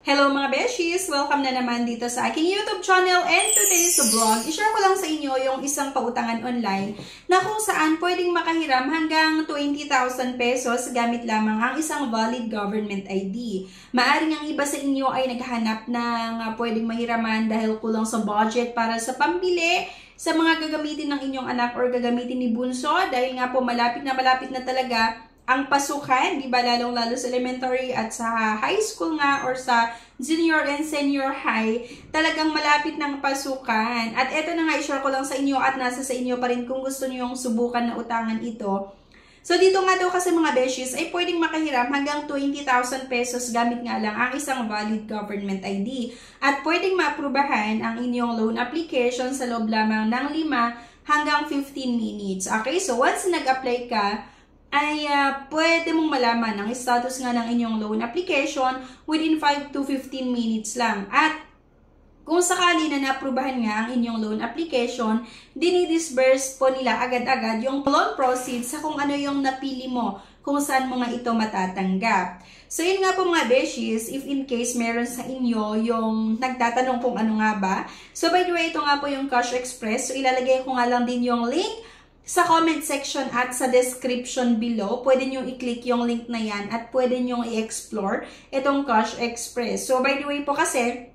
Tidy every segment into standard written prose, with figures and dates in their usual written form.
Hello mga beshies! Welcome na naman dito sa aking YouTube channel, and today's vlog, i-share ko lang sa inyo yung isang pautangan online na kung saan pwedeng makahiram hanggang 20,000 pesos gamit lamang ang isang valid government ID. Maaring ang iba sa inyo ay naghahanap ng pwedeng mahiraman dahil kulang sa budget para sa pambili sa mga gagamitin ng inyong anak or gagamitin ni Bunso dahil nga po malapit na talaga ang pasukan, di ba, lalong-lalo sa elementary at sa high school nga or sa junior and senior high, talagang malapit ng pasukan. At eto na nga, i-share ko lang sa inyo at nasa sa inyo pa rin kung gusto niyo yung subukan na utangan ito. So dito nga daw kasi mga beshies ay pwedeng makahiram hanggang 20,000 pesos gamit nga lang ang isang valid government ID. At pwedeng maaprubahan ang inyong loan application sa loob lamang ng 5 hanggang 15 minutes. Okay, so once nag-apply ka, ay pwede mong malaman ang status nga ng inyong loan application within 5 to 15 minutes lang. At kung sakali na naaprubahan nga ang inyong loan application, dinidisburse po nila agad-agad yung loan proceeds sa kung ano yung napili mo, kung saan mga ito matatanggap. So yun nga po mga beshies, if in case meron sa inyo yung nagtatanong kung ano nga ba. So by the way, ito nga po yung Cash Express. So ilalagay ko nga lang din yung link sa comment section at sa description below. Pwede nyo i-click yung link na yan at pwede nyo i-explore itong Cash Express. So by the way po kasi,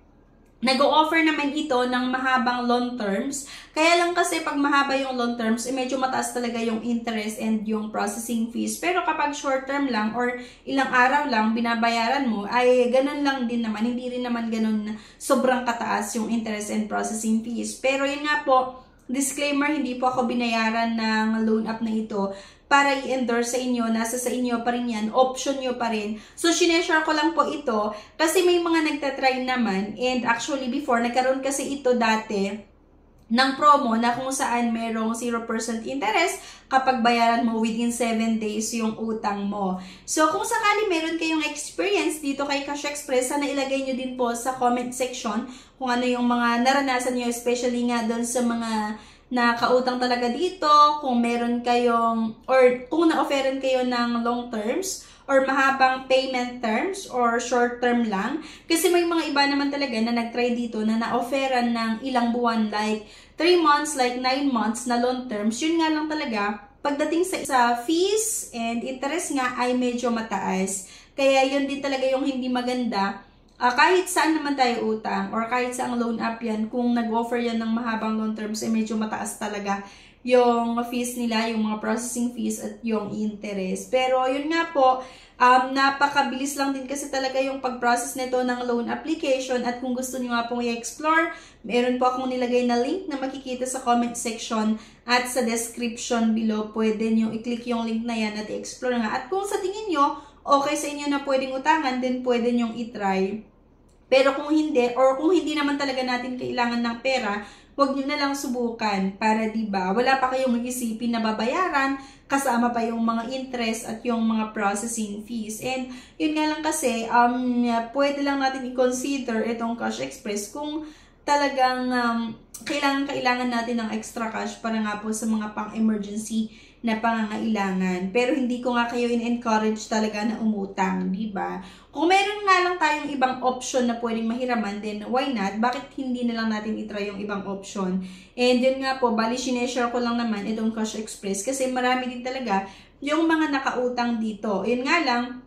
nag-o-offer naman ito ng mahabang loan terms. Kaya lang kasi pag mahaba yung loan terms, medyo mataas talaga yung interest and yung processing fees. Pero kapag short term lang or ilang araw lang binabayaran mo, ay ganun lang din naman. Hindi rin naman ganun sobrang kataas yung interest and processing fees. Pero yun nga po, disclaimer, hindi po ako binayaran ng loan app na ito para i-endorse sa inyo. Nasa sa inyo pa rin yan. Option nyo pa rin. So, sineshare ko lang po ito kasi may mga nagtatry naman. And actually, before, nagkaroon kasi ito dati ng promo na kung saan merong 0% interest kapag bayaran mo within 7 days yung utang mo. So, kung sakali meron kayong experience dito kay Cash Express, sana ilagay nyo din po sa comment section kung ano yung mga naranasan nyo, especially nga doon sa mga nakautang talaga dito, kung meron kayong, or kung na-offeran kayo ng long terms, or mahabang payment terms, or short term lang. Kasi may mga iba naman talaga na nag-try dito na na-offeran ng ilang buwan, like 3 months, like 9 months na loan terms. Yun nga lang talaga, pagdating sa fees and interest nga ay medyo mataas. Kaya yun din talaga yung hindi maganda. Kahit saan naman tayo utang or kahit saang loan app yan, kung nag-offer yan ng mahabang loan terms, ay medyo mataas talaga yung fees nila, yung mga processing fees at yung interest. Pero yun nga po, napakabilis lang din kasi talaga yung pag-process nito ng loan application. At kung gusto nyo nga pong i-explore, meron po akong nilagay na link na makikita sa comment section at sa description below. Pwede nyo i-click yung link na yan at i-explore nga. At kung sa tingin nyo, okay sa inyo na pwedeng utangan, then pwede nyong i-try. Pero kung hindi, or kung hindi naman talaga natin kailangan ng pera, huwag nyo na lang subukan para diba, wala pa kayong mag-isipin na babayaran, kasama pa yung mga interest at yung mga processing fees. And yun nga lang kasi, pwede lang natin i-consider itong Cash Express kung talagang kailangan natin ng extra cash para nga po sa mga pang-emergency na pangangailangan. Pero hindi ko nga kayo in-encourage talaga na umutang, di ba? Kung meron nga lang tayong ibang option na pwedeng mahiraman, then why not? Bakit hindi na lang natin itry yung ibang option? And yun nga po, bali sineshare ko lang naman itong Cash Express kasi marami din talaga yung mga nakautang dito. Yun nga lang,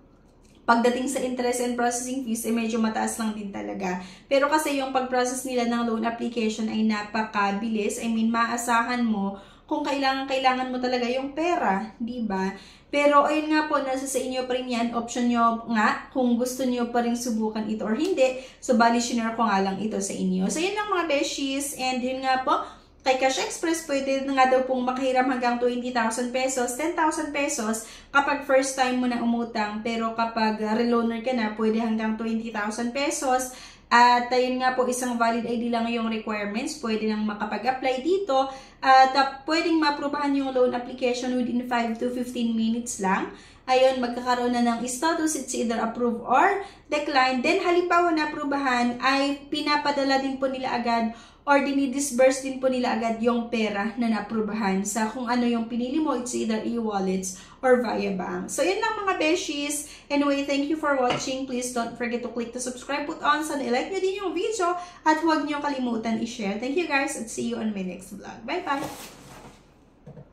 pagdating sa interest and processing fees, medyo mataas lang din talaga. Pero kasi yung pag-process nila ng loan application ay napakabilis. I mean, maasahan mo kung kailangan mo talaga yung pera, di ba? Pero ayun nga po, nasa sa inyo pa rin yan. Option nyo nga kung gusto nyo pa rin subukan ito or hindi. So, bali, share ko nga lang ito sa inyo. So, yun lang mga beshies. And yun nga po, kay Cash Express, pwede na nga daw pong makahiram hanggang 20,000 pesos, 10,000 pesos kapag first time mo na umutang. Pero kapag reloaner ka na, pwede hanggang 20,000 pesos. At ayun nga po, isang valid ID lang yung requirements. Pwede nang makapag-apply dito. At pwedeng maaprubahan yung loan application within 5 to 15 minutes lang. Ayun, magkakaroon na ng status. It's either approve or decline. Then, halimbawa na aprubahan, ay pinapadala din po nila agad or dinidisburse din po nila agad yung pera na naprubahan sa kung ano yung pinili mo. It's either e-wallets or via bank. So, yun lang mga beshies. Anyway, thank you for watching. Please don't forget to click the subscribe button. Sana i-like nyo din yung video at huwag nyo kalimutan i-share. Thank you guys at see you on my next vlog. Bye-bye!